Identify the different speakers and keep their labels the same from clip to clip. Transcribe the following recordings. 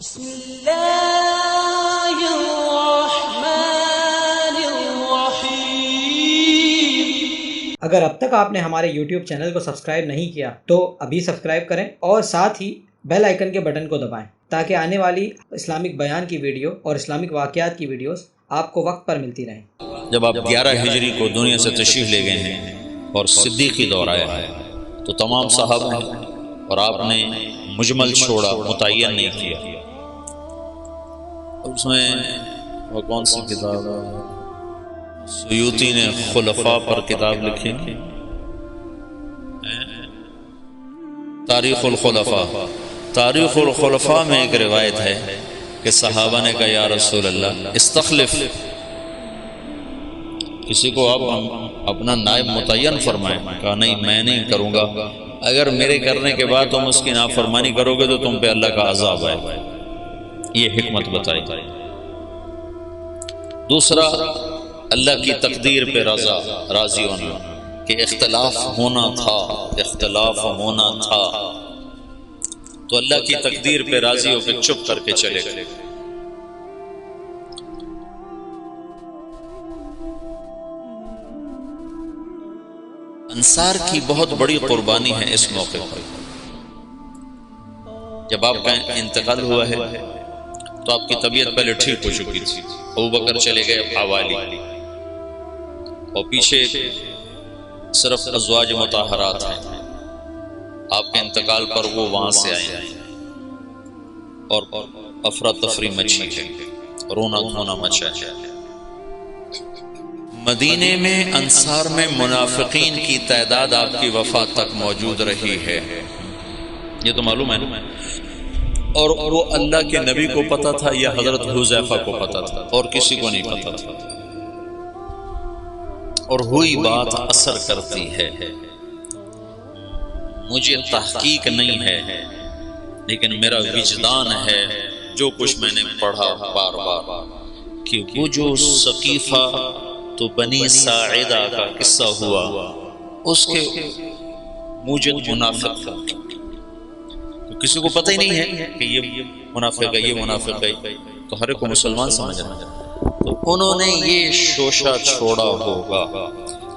Speaker 1: بسم اللہ الرحمن الرحیم۔
Speaker 2: اگر اب تک آپ نے ہمارے YouTube چینل کو سبسکرائب نہیں کیا تو ابھی سبسکرائب کریں اور ساتھ ہی بیل آئیکن کے بٹن کو دبائیں تاکہ آنے والی اسلامک بیان کی ویڈیو اور اسلامک واقعات کی ویڈیوز آپ کو وقت پر ملتی رہیں۔
Speaker 3: جب آپ 11 ہجری کو دنیا سے تشریف لے گئے ہیں اور صدیقی دور آیا ہے تو تمام صحابہ ہیں اور آپ نے مجمل چھوڑا، متعین نہیں کیا۔ اس میں وہ کون سی کتاب ہے؟ سیوطی نے خلفاء پر کتاب لکھی، تاریخ الخلفاء۔ تاریخ الخلفاء میں ایک روایت ہے کہ صحابہ نے کہا یا رسول اللہ استخلف، کسی کو آپ اپنا نائب متعین فرمائیں۔ کہا نہیں، میں نہیں کروں گا، اگر میرے کرنے کے بعد تم اس کی نافرمانی کرو گے تو تم پہ اللہ کا عذاب آئے گا۔ یہ حکمت بتائی۔ دوسرا، اللہ کی تقدیر پہ راضی ہونا کہ اختلاف ہونا تھا، تو اللہ کی تقدیر پہ راضی ہو کے چپ کر کے چلے گئے۔ انصار کی بہت بڑی قربانی ہے اس موقع پر۔ جب آپ کا انتقال ہوا ہے تو آپ کی طبیعت پہلے ٹھیک ہو چکی تھی، ابوبکر چلے گئے حوالی، اور پیچھے صرف ازواج مطہرات ہیں۔ آپ کے انتقال پر وہ وہاں سے آئے اور افراتفری مچی ہے، رونا دھونا مچا ہے۔ مدینے میں انصار میں منافقین کی تعداد آپ کی وفات تک موجود رہی ہے، یہ تو معلوم ہے نا۔ اور وہ اللہ کے نبی کو پتا تھا یا حضرت حذیفہ کو پتا تھا، اور کسی کو نہیں پتا تھا۔ اور ہوئی بات اثر کرتی ہے۔ مجھے تحقیق نہیں ہے لیکن میرا وجدان ہے، جو کچھ میں نے پڑھا بار بار، کہ وہ جو ثقیفہ تو بنی ساعدہ کا قصہ ہوا، اس کے موجد منافق تھا، کسی کو پتہ ہی نہیں ہے کہ یہ منافق ہے، یہ منافق ہے، تو ہر ایک کو مسلمان سمجھنا، تو انہوں نے یہ شوشہ چھوڑا ہوگا۔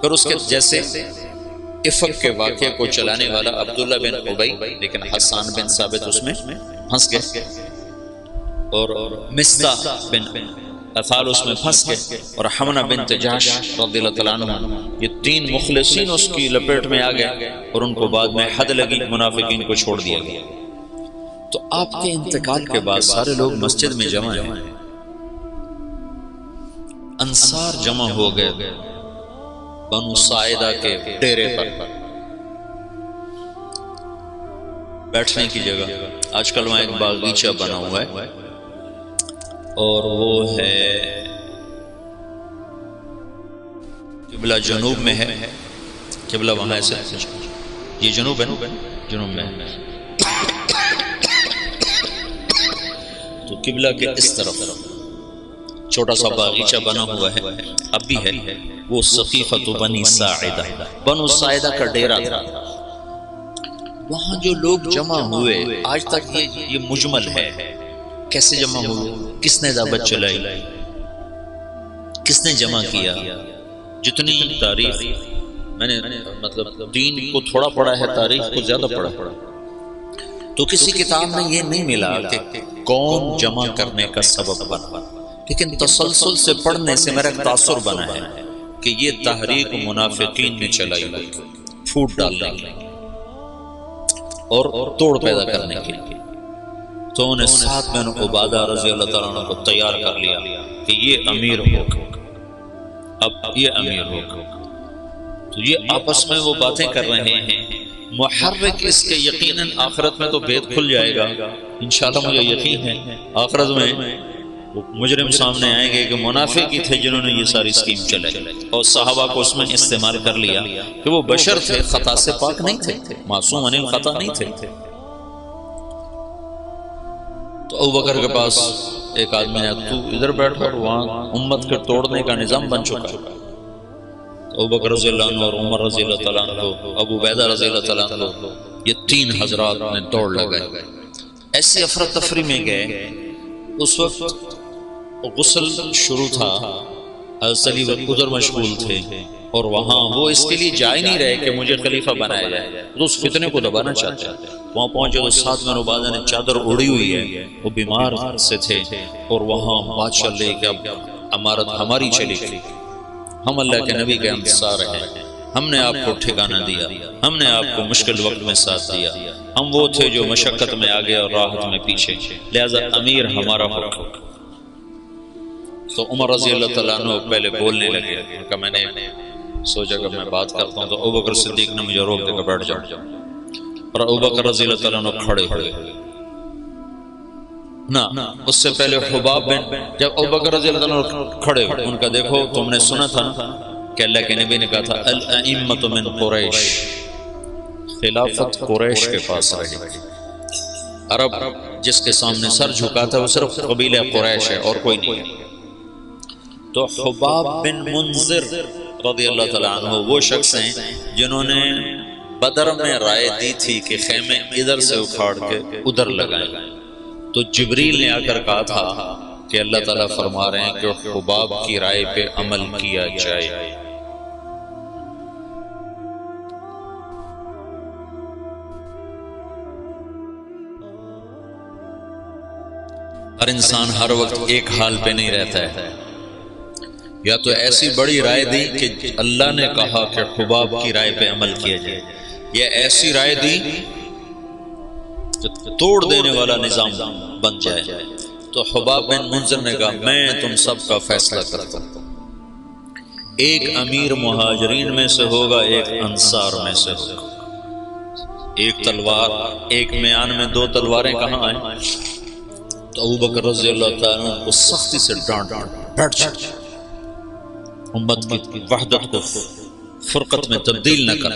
Speaker 3: پھر اس کے جیسے افق کے واقعے کو چلانے والا عبداللہ بن ابی، لیکن حسان بن ثابت اس میں پھنس گئے، اور مصطح بن افعال اس میں پھنس گئے، اور حمنہ بنت جحش رضی اللہ تعالیٰ عنہ، یہ 3 مخلصین اس کی لپیٹ میں آ گئے، اور ان کو بعد میں حد لگی، منافقین کو چھوڑ دیا گیا۔ تو آپ کے انتقال کے بعد سارے لوگ مسجد میں جمع ہیں، انصار جمع ہو گئے بنو ساعدہ کے ڈیرے پر، بیٹھنے کی جگہ۔ آج کل وہاں ایک باغیچہ بنا ہوا ہے، اور وہ ہے قبلہ جنوب میں ہے، قبلہ وہاں ایسے، یہ جنوب ہے نا، جنوب میں ہے، تو قبلہ کے اس طرف چھوٹا سا باغیچہ بنا ہوا ہے، اب بھی ہے، وہ ثقیفۃ بنی ساعدہ، بنو ساعدہ کا ڈیرہ تھا۔ وہاں جو لوگ جمع ہوئے، آج تک یہ مجمل ہے، کیسے جمع ہوئے، کس نے دعوت چلائی، کس نے جمع کیا۔ جتنی تاریخ میں نے مطلب دین کو تھوڑا پڑھا ہے، تاریخ کو زیادہ پڑھا، تو کسی کتاب میں یہ نہیں ملا کہ کون جمع کرنے کا سبب بنا، لیکن تسلسل سے پڑھنے سے میرا ایک تاثر بنا ہے کہ یہ تحریک منافقین نے چلائی ہوئی، پھوٹ ڈالنے کی اور توڑ پیدا کرنے کے لیے۔ تو انہیں سعد بن عبادہ رضی اللہ تعالیٰ عنہ کو تیار کر لیا کہ یہ امیر ہوگا، اب یہ امیر ہوگا۔ تو یہ آپس میں وہ باتیں کر رہے ہیں، محرک اس کے یقیناً آخرت میں تو بھید کھل جائے گا انشاءاللہ، مجھے یقین ہے آخرت میں وہ مجرم سامنے آئیں گے کہ منافق ہی تھے جنہوں نے یہ ساری اسکیم چلائی، اور صحابہ کو اس میں استعمال کر لیا کہ وہ بشر تھے، خطا سے پاک نہیں تھے، معصوم عن الخطا نہیں تھے۔ تو ابوبکر کے پاس ایک آدمی نے، تو ادھر بیٹھ کر، وہاں امت کے توڑنے کا نظام بن چکا ہے۔ ابوبکر رضی اللہ عنہ اور عمر رضی اللہ تعالیٰ عنہ، ابو عبیدہ رضی اللہ تعالیٰ عنہ، یہ 3 حضرات نے دوڑ لگائی، ایسی افراتفری میں گئے، اس وقت غسل شروع تھا، حضرت علی ادھر مشغول تھے، اور وہاں وہ اس کے لیے جا ہی نہیں رہے کہ مجھے خلیفہ بنایا جائے، تو اس فتنے کو دبانا چاہتے ہیں۔ وہاں پہنچے تو ساتھ میں عبادہ نے چادر اڑی ہوئی ہے، وہ بیمار سے تھے، اور وہاں بادشاہ لے کہ اب امارت ہماری چلی گئی، ہم اللہ کے نبی کے انصار ہیں، ہم نے آپ کو ٹھکانہ دیا، ہم نے آپ کو مشکل وقت میں ساتھ دیا، ہم وہ تھے جو مشقت میں آگے اور راحت میں پیچھے، لہذا امیر ہمارا حکم۔ تو عمر رضی اللہ تعالیٰ عنہ پہلے بولنے لگے کہ میں نے سوچا کہ میں بات کرتا ہوں، تو ابوبکر صدیق نے مجھے روک دے کر بیٹھ جاؤ، اور ابوبکر رضی اللہ تعالیٰ عنہ کھڑے ہوئے نا۔ اس سے پہلے حباب بن، جب ابوبکر رضی اللہ تعالیٰ عنہ کھڑے ہوئے، ان کا دیکھو تم نے سنا تھا کہ اللہ کے نبی نے کہا تھا الائمۃ من قریش، خلافت قریش کے پاس رہے گی، عرب جس کے سامنے سر جھکاتا ہے وہ صرف قبیلہ قریش ہے اور کوئی نہیں ہے۔ تو حباب بن منذر رضی اللہ تعالیٰ عنہ وہ شخص ہیں جنہوں نے بدر میں رائے دی تھی کہ خیمے ادھر سے اکھاڑ کے ادھر لگائیں، تو جبریل نے آ کر کہا تھا کہ اللہ تعالیٰ فرما رہے ہیں کہ حباب کی رائے پہ عمل کیا جائے۔ ہر انسان ہر وقت ایک حال پہ نہیں رہتا ہے، یا تو ایسی بڑی رائے دی کہ اللہ نے کہا کہ حباب کی رائے پہ عمل کیا جائے، یا ایسی رائے دی کہ توڑ دینے والا نظام بن جائے۔ تو حباب بن منذر نے کہا میں تم سب کا فیصلہ کرتا ہوں، ایک امیر مہاجرین میں سے ہوگا، ایک انصار میں سے ہوگا، ایک تلوار، ایک میان میں دو تلواریں کہاں آئیں؟ تو ابوبکر رضی اللہ تعالیٰ عنہ کو سختی سے ڈانٹ بیٹھ جائے، امت کی وحدت کو فرقت میں تبدیل نہ کر،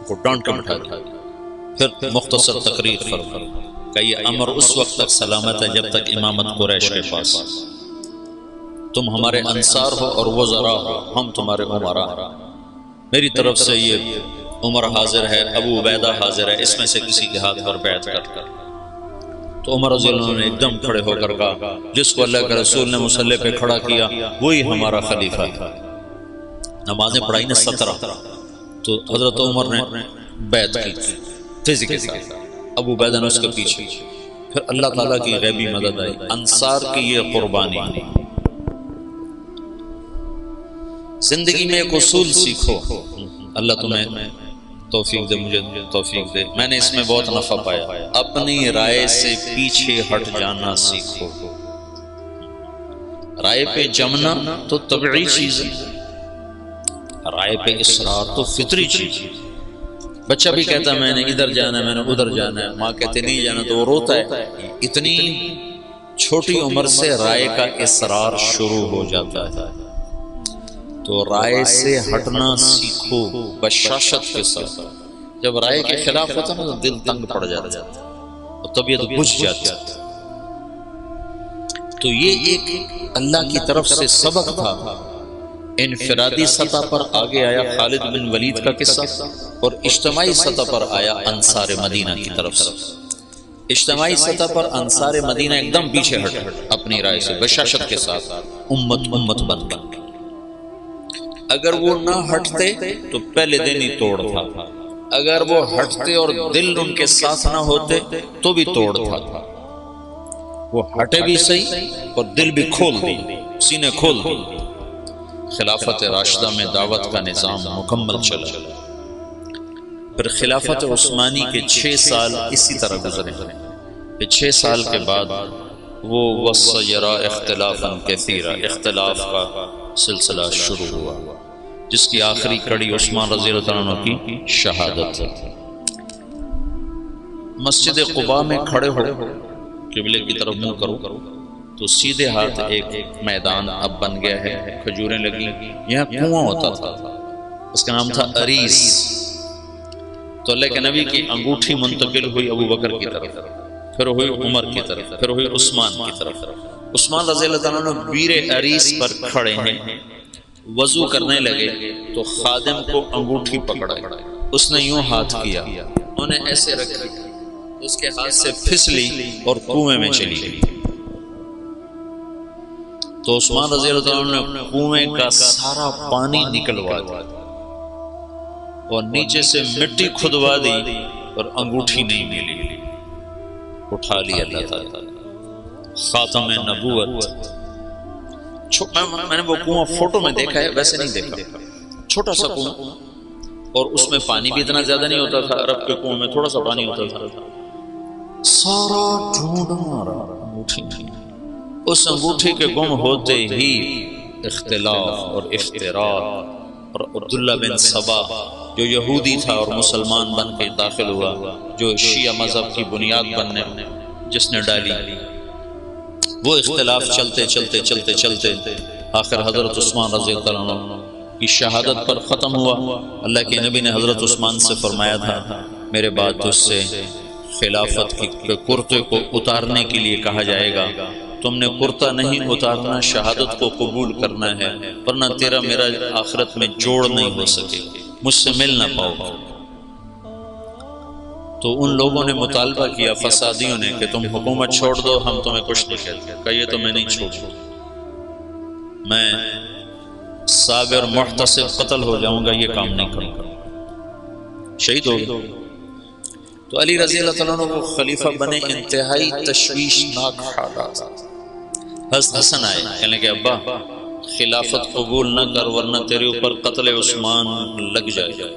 Speaker 3: کو ڈانٹ کر بٹھا دیا۔ پھر مختصر تقریر فرما کہ یہ امر اس وقت تک سلامت ہے جب تک امامت قریش کے پاس، تم ہمارے انصار ہو اور وزراء ہو، ہم تمہارے امراء، میری طرف سے یہ عمر حاضر ہے، ابو عبیدہ حاضر ہے، اس میں سے کسی کے ہاتھ پر بیعت کر۔ تو عمر رضی اللہ عنہ نے ایک دم کھڑے ہو کر کہا جس کو اللہ کے رسول نے مصلی پہ کھڑا کیا وہی ہمارا خلیفہ ہے۔ نمازیں پڑھائی نا 17، تو حضرت عمر نے بیعت کی تیزی کے ساتھ، ابو عبیدہ نے اس کے پیچھے، پھر اللہ تعالیٰ کی غیبی مدد آئی، انصار کی یہ قربانی۔ زندگی میں ایک اصول سیکھو، اللہ تمہیں توفیق دے، مجھے توفیق دے، میں نے اس میں بہت نفع پایا، اپنی رائے سے پیچھے ہٹ جانا سیکھو۔ رائے پہ جمنا تو طبعی چیز ہے، رائے پہ اصرار تو فطری چیز ہے۔ بچہ بھی کہتا ہے میں نے ادھر جانا ہے، میں نے ادھر جانا ہے، ماں کہتے نہیں جانا تو وہ روتا ہے۔ اتنی چھوٹی عمر سے رائے کا اصرار شروع ہو جاتا ہے، تو رائے سے ہٹنا سیکھو بشاشت کے ساتھ۔ جب رائے کے خلاف ہوتا ہے تو دل تنگ پڑ جاتا ہے اور طبیعت بجھ جاتی ہے۔ تو یہ ایک اللہ کی طرف سے سبق تھا۔ انفرادی سطح پر آگے آیا خالد بن ولید کا قصہ، اور اجتماعی سطح پر آیا انصار مدینہ کی طرف سے۔ اجتماعی سطح پر انصار مدینہ ایک دم پیچھے ہٹ اپنی رائے سے بشاشت کے ساتھ، امت بن گئی۔ اگر وہ نہ ہٹتے تو پہلے دن ہی توڑ تھا، اگر وہ ہٹتے اور دل ان کے ساتھ نہ ہوتے تو بھی توڑ تھا۔ وہ ہٹے بھی صحیح اور دل بھی کھول دی، سینے کھول دی۔ خلافت راشدہ میں دعوت کا نظام مکمل چلا، پھر خلافت عثمانی کے 6 سال اسی طرح گزرے، پھر 6 سال کے بعد وہ وَسَيَرَا اختلافاً كَثِيرًا، اختلاف کا سلسلہ شروع ہوا، جس کی آخری کڑی عثمان رضی اللہ عنہ کی شہادت ہے۔ مسجد قباء میں کھڑے ہو، قبلے کی طرف منہ کرو تو سیدھے ہاتھ ایک میدان اب بن گیا ہے، کھجوریں لگی، یہاں کنواں ہوتا تھا، اس کا نام تھا اریس۔ تو اللہ کے نبی کی انگوٹھی منتقل ہوئی ابو بکر کی طرف، پھر ہوئی عمر کی طرف، پھر ہوئی عثمان کی طرف۔ عثمان رضی اللہ عنہ بیر اریس پر کھڑے ہیں، وضو کرنے لگے تو خادم کو انگوٹھی پکڑا، اس نے یوں ہاتھ کیا، انہیں ایسے رکھی اس کے ہاتھ سے پھسلی اور کنویں میں چلی گئی. تو عثمان رضی اللہ عنہ نے کنویں کا سارا پانی نکلوا دیا اور نیچے سے مٹی کھدوا دی اور انگوٹھی نہیں ملی. اٹھا لیا اللہ تعالیٰ خاتم نبوت. میں نے وہ کنواں فوٹو میں دیکھا ہے، ویسے نہیں دیکھا. چھوٹا سا کنواں اور اس میں پانی بھی اتنا زیادہ نہیں ہوتا تھا. عرب کے کنویں میں تھوڑا سا پانی ہوتا تھا. سارا ڈھونڈا رہا انگوٹھی. اس انگوٹھی کے گم ہوتے ہی اختلاف اور افتراق اور عبداللہ بن سبا جو یہودی تھا اور مسلمان بن کے داخل ہوا، جو شیعہ مذہب کی بنیاد بننے جس نے ڈالی، وہ اختلاف چلتے چلتے چلتے چلتے آخر حضرت عثمان رضی اللہ عنہ کی شہادت پر ختم ہوا. اللہ کے نبی نے حضرت عثمان سے فرمایا تھا میرے بعد تجھ سے خلافت کے کرتے کو اتارنے کے لیے کہا جائے گا. تم نے کرتا نہیں اتارنا، شہادت کو قبول کرنا ہے، ورنہ تیرا میرا آخرت میں جوڑ نہیں ہو سکے، مجھ سے مل نہ پاؤ. تو ان لوگوں نے مطالبہ کیا، فسادیوں نے، کہ تم حکومت چھوڑ دو، ہم تمہیں کچھ نہیں کہتے. کہا یہ تو میں نہیں چھوڑوں، میں صابر محتسب قتل ہو جاؤں گا، یہ کام نہیں کروں گا. شہید ہو گئے. تو علی رضی اللہ تعالیٰ عنہ کو خلیفہ بنے. انتہائی تشویشناک حالات. حسن آئے، کہنے کہ ابا خلافت قبول نہ کر ورنہ تیرے اوپر قتل عثمان لگ جائے گا.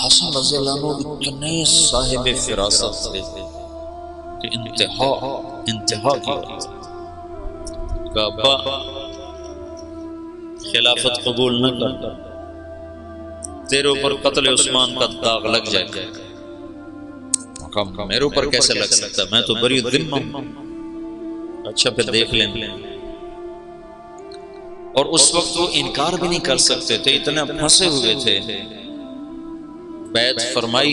Speaker 3: حسن رضی اللہ عنہ اتنے صاحب فراست تھے کہ انتہا کی بات. کہ ابا خلافت قبول نہ کر، تیرے اوپر قتل عثمان کا داغ لگ جائے گا. میرے اوپر کیسے لگ سکتا، میں تو بری ذمہ ہوں. اچھا پھر دیکھ لیں. اور اس وقت وہ انکار بھی نہیں کر سکتے تھے، اتنے پھنسے ہوئے تھے. بیعت فرمائی،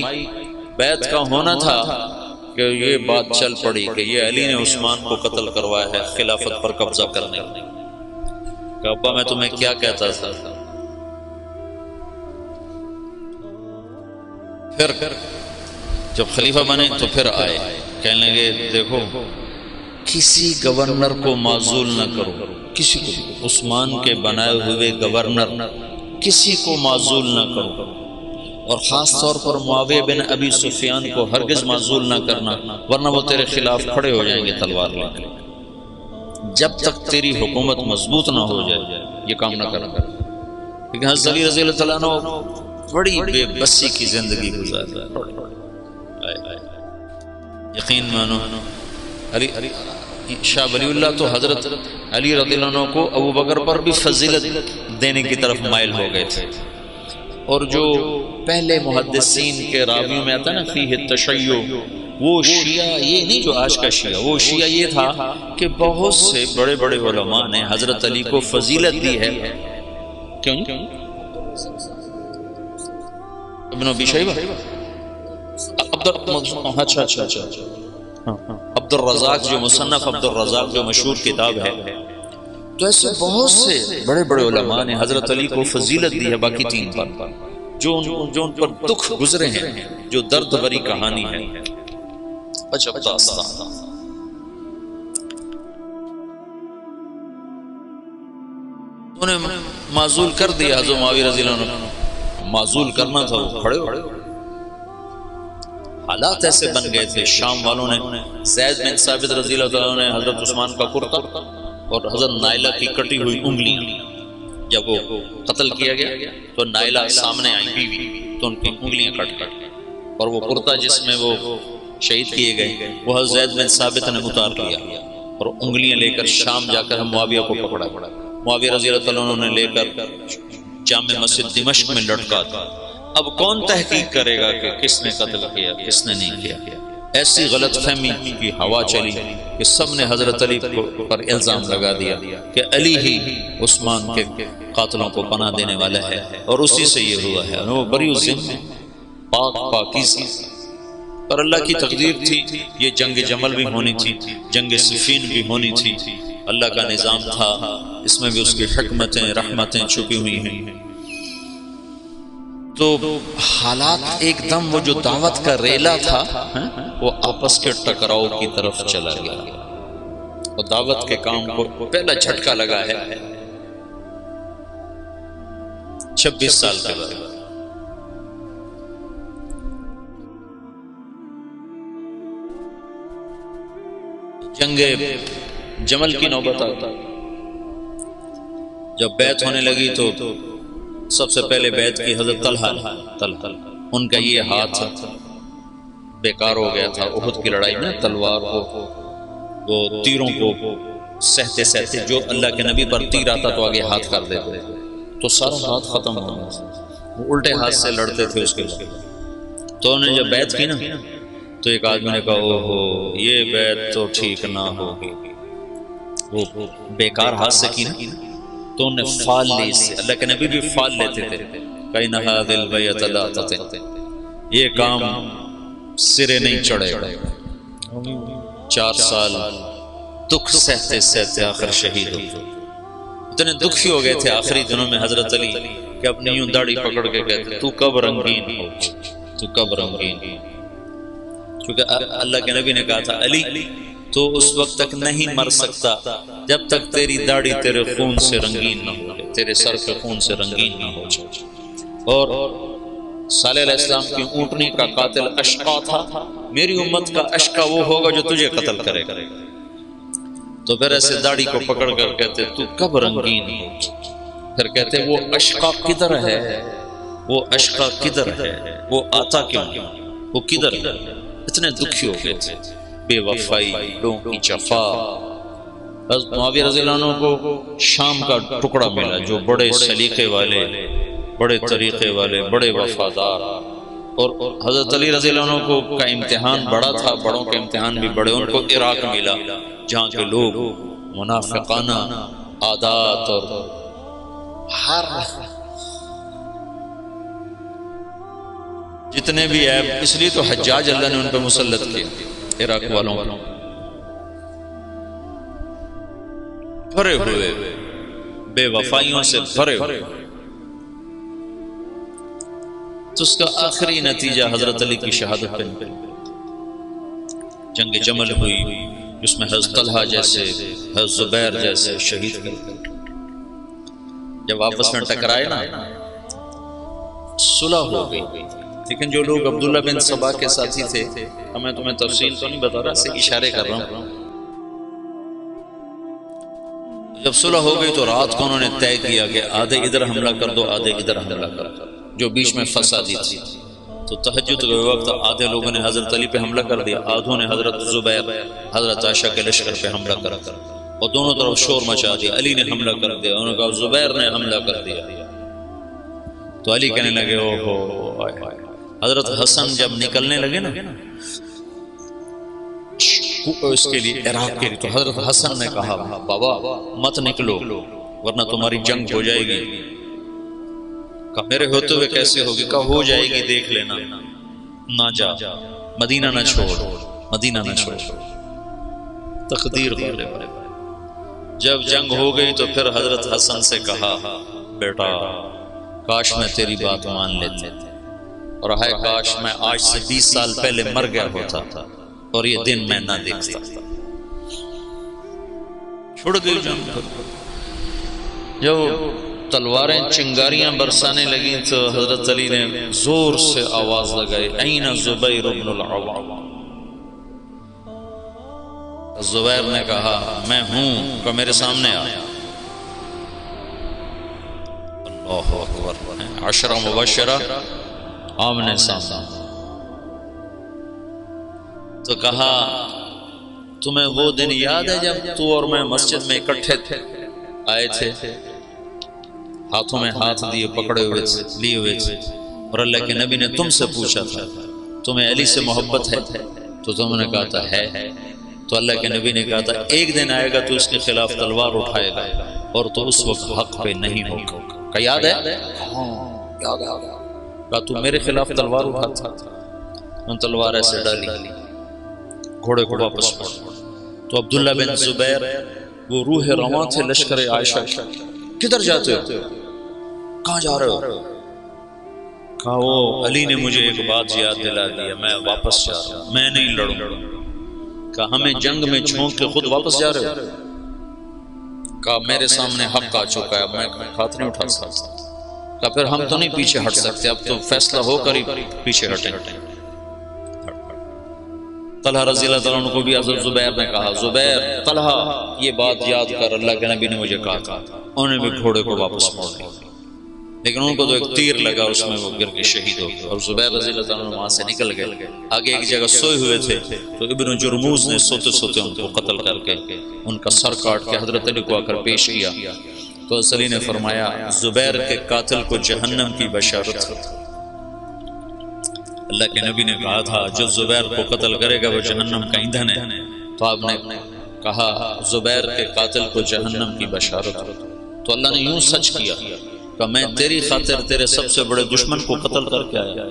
Speaker 3: بیعت کا ہونا تھا کہ یہ بات چل پڑی کہ یہ علی نے عثمان کو قتل کروایا ہے خلافت پر قبضہ کرنے. کہ ابا میں تمہیں کیا کہتا تھا. پھر جب خلیفہ بنے تو پھر آئے، کہنے لگے دیکھو کسی گورنر کو معزول نہ کرو، کسی کو، عثمان کے بنائے ہوئے گورنر کسی کو معزول نہ کرو، اور خاص طور پر معاویہ بن ابی سفیان کو ہرگز معزول نہ کرنا، ورنہ وہ تیرے خلاف کھڑے ہو جائیں گے تلوار لے کر. جب تک تیری حکومت مضبوط نہ ہو جائے یہ کام نہ کرنا. لیکن حضرت علی رضی اللہ تعالیٰ عنہ بڑی بے بسی کی زندگی گزارتا ہے. یقین مانو شاہ ولی اللہ تو حضرت علی رضی اللہ عنہ کو ابو بکر پر بھی فضیلت دینے کی طرف مائل ہو گئے تھے. اور جو پہلے محدثین کے راویوں میں آتا ہے نا فیہ التشیع، وہ شیعہ یہ نہیں جو آج کا شیعہ، وہ شیعہ یہ تھا کہ بہت سے بڑے بڑے علماء نے حضرت علی کو فضیلت دی ہے. کیوں نہیں؟ ابن ابی شیبہ، عبد الرزاق جو مصنف عبد الرزاق جو مشہور کتاب ہے، تو ایسے بہت سے بڑے بڑے علماء نے حضرت علی کو فضیلت دی ہے باقی تین پر، جو ان پر دکھ گزرے ہیں، جو درد بھری کہانی ہے. اچھا انہیں معزول کر دیا. حضرت معاویہ رضی اللہ عنہ معزول کرنا تھا، وہ کھڑے ہو. حالات ایسے بن گئے تھے، شام والوں نے زید بن ثابت رضی اللہ عنہ نے حضرت عثمان کا کرتا اور حضرت نائلہ کی کٹی ہوئی انگلیاں، جب وہ قتل کیا گیا تو نائلہ سامنے آئی بیوی، تو ان کی انگلیاں کٹ اور وہ کرتا جس میں وہ شہید کیے گئے وہ حضرت زید بن ثابت نے اتار لیا اور انگلیاں لے کر شام جا کر معاویہ کو پکڑا. معاویہ رضی اللہ عنہ نے لے کر جامع مسجد دمشق میں لٹکا تھا. اب کون تحقیق کرے گا کہ کس نے قتل کیا کس نے نہیں کیا؟ ایسی غلط فہمی کی ہوا چلی کہ سب نے حضرت علی پر الزام لگا دیا کہ علی ہی عثمان کے قاتلوں کو پناہ دینے والا ہے، اور اسی سے یہ ہوا ہے. وہ بری ذمہ پاک پاکیزہ، پر اللہ کی تقدیر تھی یہ جنگ جمل بھی ہونی تھی، جنگ صفین بھی ہونی تھی. اللہ کا نظام تھا، اس میں بھی اس کی حکمتیں رحمتیں چھپی ہوئی ہیں. تو حالات ایک دم وہ جو دعوت کا ریلا تھا وہ آپس کے ٹکراؤ کی طرف چلا گیا، اور دعوت کے کام کو پہلا جھٹکا لگا ہے 26 سال کے بعد۔ جنگ جمل کی نوبت آتا، جب بیعت ہونے لگی تو سب سے پہلے بیعت کی حضرت طلحہ، ان کا یہ ہاتھ بیکار ہو گیا تھا احد کی لڑائی میں، تلوار کو وہ تیروں کو سہتے سہتے، جو اللہ کے نبی پر تیر آتا تو آگے ہاتھ کر دیتے، تو سارا ہاتھ ختم ہو گیا، وہ الٹے ہاتھ سے لڑتے تھے اس کے بعد۔ تو انہوں نے جب بیعت کی نا تو ایک آدمی نے کہا اوہو یہ بیعت تو ٹھیک نہ ہوگی، وہ بیکار ہاتھ سے کی نا، تو انہوں نے فال لی اس سے، اللہ کے نبی بھی فال لیتے تھے، کَإِنَّ هَذِهِ الْبَيْعَةَ لَا تَتِمُّ، یہ کام سرے نہیں چڑھے گا۔ 4 سال دکھ سہتے سہتے آخر شہید ہو گئے، اتنے دکھی ہو گئے تھے آخری دنوں میں حضرت علی کہ اپنی یوں داڑھی پکڑ کے کہتے تو کب رنگین ہو، تو کب رنگین ہو، کیونکہ اللہ کے نبی نے کہا تھا علی تو اس وقت تک نہیں مر سکتا جب تک تیری داڑھی تیرے خون سے رنگین نہ ہو، تیرے سر کے خون سے رنگین نہ ہو جائے۔ اور صالح علیہ السلام کی اونٹنی کا قاتل اشقا تھا، میری امت کا اشقا وہ ہوگا جو تجھے قتل کرے گا۔ تو پھر ایسے داڑھی کو پکڑ کر کہتے تو کب رنگین ہو، پھر کہتے وہ اشقا کدھر ہے، وہ اشقا کدھر ہے، وہ آتا کیوں، وہ کدھر ہے؟ اتنے دکھی ہو گئے تھے، بے وفائی، لوگوں کی جفا۔ حضرت معاویہ رضی اللہ عنہ کو شام کا ٹکڑا ملا جو بڑے سلیقے والے، بڑے طریقے والے، بڑے وفادار، اور حضرت علی رضی اللہ عنہ کو کا امتحان بڑا تھا، بڑوں کے امتحان بھی بڑے، ان کو عراق ملا جہاں کے لوگ منافقانہ عادات اور ہر جتنے بھی عیب، اس لیے تو حجاج اللہ نے ان پہ مسلط کیا، عراق والوں پر بھرے ہوئے، بے وفائیوں سے بھرے ہوئے۔ تو اس کا آخری نتیجہ حضرت علی کی شہادت پہ جنگ جمل ہوئی، جس میں حضرت طلحہ جیسے، حضرت زبیر جیسے شہید ہوئے۔ جب آپس میں ٹکرائے نا صلح ہو گئی، لیکن جو لوگ عبداللہ بن سبا کے ساتھی تھے، میں تمہیں تفصیل تو نہیں بتا رہا، سے اشارے کر رہا ہوں، جب صلح ہو گئی تو رات کو انہوں نے طے کیا کہ آدھے ادھر حملہ کر دو، آدھے ادھر حملہ کر دو، جو بیچ میں فسادی تھی۔ تو تہجد کے وقت آدھے لوگوں نے حضرت علی پہ حملہ کر دیا، آدھوں نے حضرت زبیر، حضرت عائشہ کے لشکر پہ حملہ کر دیا، اور دونوں طرف شور مچا دیا، علی نے حملہ کر دیا، انہوں نے کہا زبیر نے حملہ کر دیا۔ تو علی کہنے لگے اوہو، حضرت حسن جب نکلنے لگے نا اس کے لیے، عراق کے لیے، تو حضرت حسن نے کہا بابا مت نکلو ورنہ تمہاری جنگ ہو جائے گی۔ کہا میرے ہوتے ہوئے کیسے ہوگی؟ کہا ہو جائے گی، دیکھ لینا، نہ جا، مدینہ نہ چھوڑ، مدینہ نہ چھوڑ، تقدیر غالب ہے۔ جب جنگ ہو گئی تو پھر حضرت حسن سے کہا بیٹا کاش میں تیری بات مان لیتے، اور ہے کاش میں آج سے 20 سال پہلے مر گیا ہوتا تھا اور یہ دن میں نہ دیکھتا۔ چھوڑ گئی جنگ۔ جب تلواریں چنگاریاں برسانے لگیں تو حضرت علی نے زور سے آواز لگائی این زبیر بن العوام۔ زبیر نے کہا میں ہوں، کہ میرے سامنے آ۔ اللہ اکبر، عشرہ مبشرہ آمنے سامنے۔ تو کہا تمہیں وہ دن یاد ہے جب تو اور میں مسجد میں اکٹھے آئے تھے، ہاتھوں میں ہاتھ دیے، پکڑے ہوئے تھے، لیے ہوئے تھے، اور اللہ کے نبی نے تم سے پوچھا تھا تمہیں علی سے محبت ہے؟ تو تم نے کہا تھا ہے۔ تو اللہ کے نبی نے کہا تھا ایک دن آئے گا تو اس کے خلاف تلوار اٹھائے گا اور تو اس وقت حق پہ نہیں ہوگا۔ کہا یاد ہے؟ ہاں یاد ہے۔ کہا تو میرے خلاف تلوار اٹھاتا تھا؟ ان تلوار ایسے ڈالی، گھوڑے کو واپس پڑ۔ تو عبداللہ بن زبیر وہ روح رواں تھے لشکر عائشہ، کدھر جاتے ہو؟ کہاں جا رہے ہو؟ کہا وہ علی نے مجھے ایک بات یاد دلا دیا، میں واپس جا رہا ہوں، میں نہیں لڑوں گا۔ کہا ہمیں جنگ میں چھونک کے خود واپس جا رہے ہو؟ کہا میرے سامنے حق آ چکا ہے، اب میں ہاتھ نہیں اٹھا سکتا۔ کہا پھر ہم تو نہیں پیچھے ہٹ سکتے، اب تو فیصلہ ہو کر ہی پیچھے ہٹیں۔ طلحہ رضی اللہ تعالیٰ عنہ کو بھی حضرت زبیر نے کہا، زبیر طلحہ یہ بات یاد کر، اللہ کے نبی نے مجھے کہا تھا۔ انہوں نے بھی گھوڑے کو واپس موڑ دیا، لیکن ان کو تو ایک تیر لگا، اس میں وہ گر کے شہید ہو گئے، اور زبیر رضی اللہ تعالیٰ عنہ وہاں سے نکل گئے۔ آگے ایک جگہ سوئے ہوئے تھے تو ابن جرموز نے سوتے سوتے ان کو قتل کر کے ان کا سر کاٹ کے حضرت علی کو آ کر پیش کیا، تو حضرت علی نے فرمایا زبیر کے قاتل کو جہنم کی بشارت۔ اللہ کے نبی نے کہا تھا جو زبیر کو قتل کرے گا وہ جہنم کا ایندھن ہے، تو آپ نے کہا زبیر کے قاتل کو جہنم کی بشارت۔ تو اللہ نے یوں سچ کیا کہ میں تیری خاطر تیرے سب سے بڑے دشمن کو قتل کر کے آیا،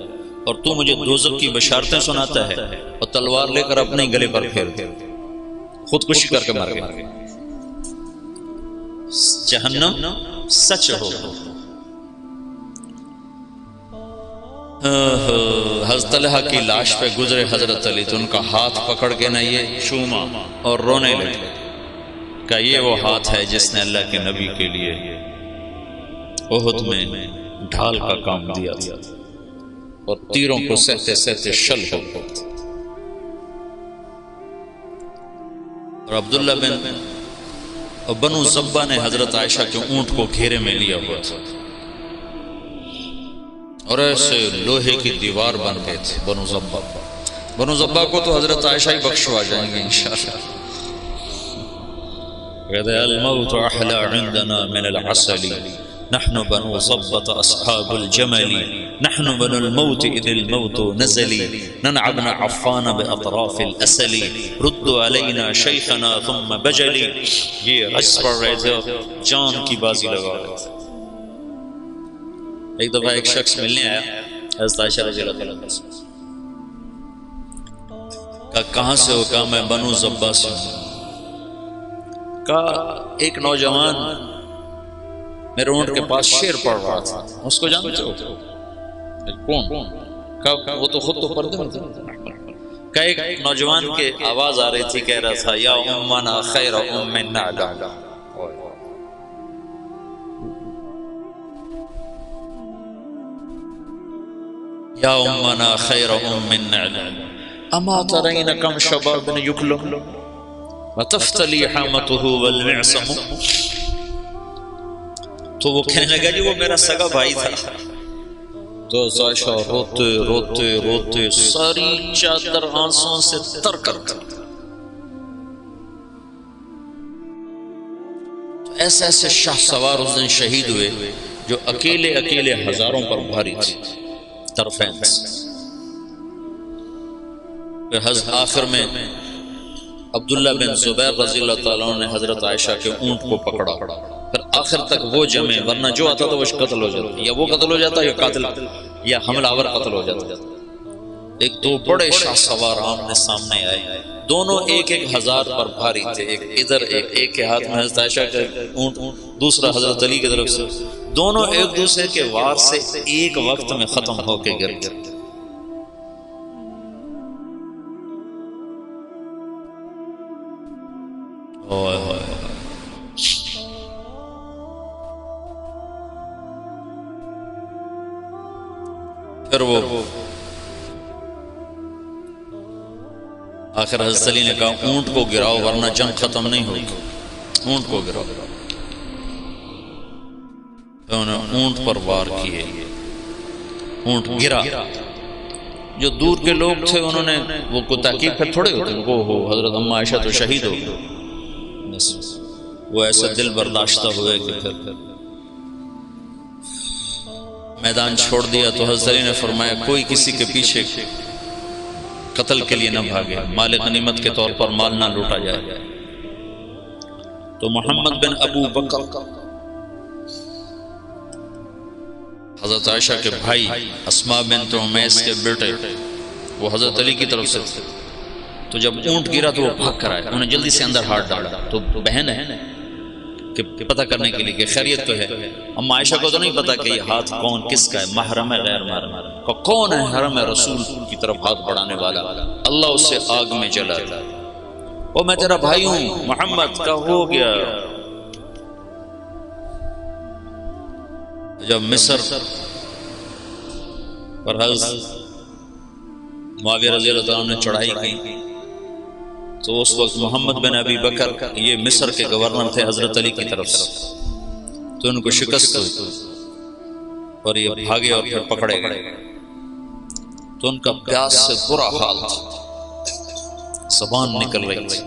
Speaker 3: اور تو مجھے دوزخ کی بشارتیں سناتا ہے، اور تلوار لے کر اپنے گلے پر پھیر دے، خودکشی کر کے مر گیا۔ جہنم سچ ہو۔ حضرت طلحہ کی لاش پہ گزرے حضرت علی تو ان کا ہاتھ پکڑ کے نہ یہ چوما اور رونے لگے کہ یہ وہ ہاتھ ہے جس نے اللہ کے نبی کے لیے احد میں ڈھال کا کام دیا تھا، اور تیروں کو سہتے سہتے شل ہو گئے۔ اور عبداللہ بنو زبہ نے حضرت عائشہ کے اونٹ کو گھیرے میں لیا ہوا تھا، اور ایسے لوہے کی دیوار بن گئے تھے بنو زبہ کو تو حضرت عائشہ ہی بخشوا جائیں گے انشاءاللہ۔ کہتے ہیں الموت احلی عندنا من العسل، نحن بنو ضبط اصحاب الجمل، نحن بنو الموت اذ الموت نزل، ننعبن عفان باطراف الاسل، ردوا علینا شیخنا ثم بجل۔ یہ رجز پڑھ رہے تھے اور جان کی بازی لگا رہے تھے۔ ایک دفعہ ایک شخص ملنے آیا حضرت عائشہ رضی اللہ تعالیٰ عنہ سے، کہا کہاں سے ہو؟ کہا میں بنو زبہ سے ہوں۔ کہا ایک نوجوان میرے اونٹ کے پاس شعر پڑھ رہا تھا، اس کو جانتے ہو؟ کون؟ کہا وہ تو خود تو پردے میں تھا۔ کہا ایک نوجوان کے آواز آ رہی تھی، کہہ رہا تھا یا امنا خیر ام نعلا، یا امنا خیر ام نعلا، اما ترین کم شباب یکلم وتفتلی حامته والمعصم۔ تو وہ کہنے لگا جی وہ میرا سگا بھائی تھا۔ تو عائشہ روتے روتے روتے ساری چادر آنسوں سے تر کر گئی۔ ایسے ایسے شاہ سوار اس دن شہید ہوئے جو اکیلے اکیلے ہزاروں پر بھاری تھے، طرفین سے۔ پھر آخر میں عبداللہ بن زبیر رضی اللہ تعالیٰ عنہ نے حضرت عائشہ کے اونٹ کو پکڑا، پھر آخر تک وہ جمع، ورنہ جو آتا تو وہ قتل ہو جاتا، یا وہ قتل ہو جاتا یا قاتل یا حملہ آور قتل ہو جاتا۔ ایک دو بڑے شاہ سوار آمنے سامنے آئے، دونوں ایک ایک ہزار پر بھاری تھے، ایک ادھر ایک کے ہاتھ میں حضرت عائشہ کا اونٹ، دوسرا حضرت علی کی طرف سے، دونوں ایک دوسرے کے وار سے ایک وقت میں ختم ہو کے گر گئے۔ پھر وہ آخر حضرت علی نے کہا اونٹ کو گراؤ ورنہ جنگ ختم نہیں ہوگی، اونٹ کو گراؤ۔ انہوں نے اونٹ پر وار کیے، اونٹ گرا۔ جو دور کے لوگ تھے انہوں نے وہ کو تحقیق پھر تھوڑے ہوتے، وہ ہو حضرت اما عائشہ تو شہید ہو گئی، وہ ایسے دل برداشتہ ہوئے کہ پھر میدان چھوڑ دیا۔ تو حضرت علی نے فرمایا کوئی کسی کے پیچھے قتل کے لیے نہ بھاگے، مال غنیمت کے طور پر مال نہ لوٹا جائے۔ تو محمد بن ابو بکر حضرت عائشہ کے بھائی، اسماء بنت عمیس کے بیٹے، وہ حضرت علی کی طرف سے تھے۔ تو جب اونٹ گرا تو وہ بھاگ کر آئے، انہوں نے جلدی سے اندر ہاتھ ڈالا۔ تو بہن ہے کہ پتہ کرنے کے لیے کہ خیریت تو ہے. اما عائشہ کو تو نہیں پتا کہ یہ ہاتھ کون کس کا ہے، محرم ہے غیر محرم کا، کون ہے حرم رسول کی طرف ہاتھ بڑھانے والا. اللہ اسے آگ میں جلا دیا. او میں تیرا بھائی ہوں محمد کا ہو گیا. جب مصر پر حضرت معاویہ رضی اللہ عنہ نے چڑھائی کی تو اس وقت محمد بن ابی بکر یہ مصر کے گورنر تھے حضرت علی کی طرف سے، تو ان کو شکست ہوئی اور یہ بھاگے اور پھر پکڑے گئے. تو ان کا پیاس سے برا حال تھا، زبان نکل رہی تھی،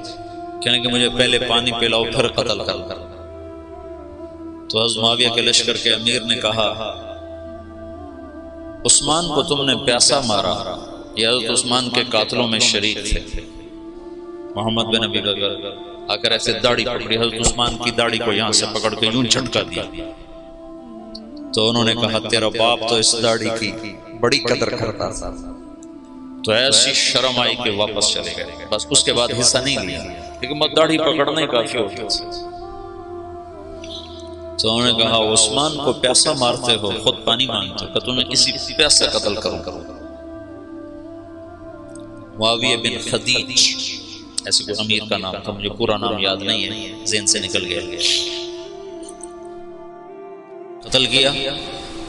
Speaker 3: کہنے کہ مجھے پہلے پانی پلاؤ پھر قتل کر. تو حضرت معاویہ کے لشکر کے امیر نے کہا عثمان کو تم نے پیاسا مارا، یہ حضرت عثمان کے قاتلوں میں شریک تھے. محمد بن ابی بکر آ کر ایسے داڑھی پکڑی، حضرت عثمان کی داڑھی کو یہاں سے پکڑ کے یوں جھٹکا دیا. تو انہوں نے کہا تیرا باپ تو اس داڑھی کی بڑی قدر کرتا تھا. تو ایسی شرم آئی کہ واپس چلے گئے، بس اس کے بعد حصہ نہیں لیا، لیکن بس داڑھی پکڑنا ہی کافی ہوتا تھا. تو انہوں نے کہا عثمان کو پیاسا مارتے ہو، خود پانی مانگتے ہو، کہ تمہیں اسی پیاسے قتل کروں. معاویہ بن خدیج ایسے کوئی امیر کا نام تھا، مجھے پورا نام یاد نہیں ہے، ذہن سے نکل گیا. قتل کیا،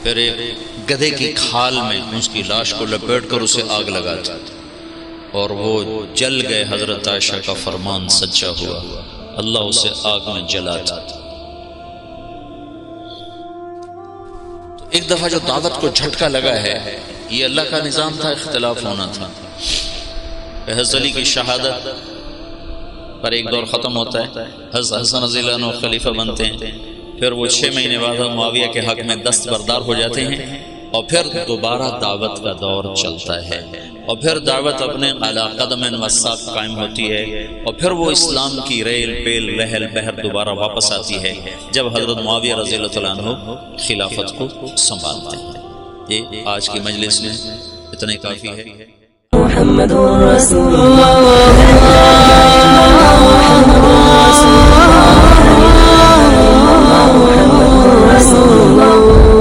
Speaker 3: پھر ایک گدھے کی کھال میں اس کی لاش کو لپیٹ کر اسے آگ لگا دی اور وہ جل گئے. حضرت عائشہ کا فرمان سچا ہوا، اللہ اسے آگ میں جلا دی. تو ایک دفعہ جو دعوت کو جھٹکا لگا ہے، یہ اللہ کا نظام تھا، اختلاف ہونا تھا. حضرت علی کی شہادت پر ایک دور ختم ہوتا ہے، حضرت حسن رضی اللہ عنہ خلیفہ بنتے ہیں، پھر وہ 6 مہینے بعد معاویہ کے حق میں دستبردار ہو جاتے ہیں، اور پھر دوبارہ دعوت کا دور چلتا ہے، اور پھر دعوت اپنے علی قدم و ساق قائم ہوتی ہے، اور پھر وہ اسلام کی ریل پیل لہل بہر دوبارہ واپس آتی ہے جب حضرت معاویہ رضی اللہ عنہ خلافت کو سنبھالتے ہیں. یہ آج کی مجلس میں اتنا کافی ہے.
Speaker 4: محمد رسول اللہ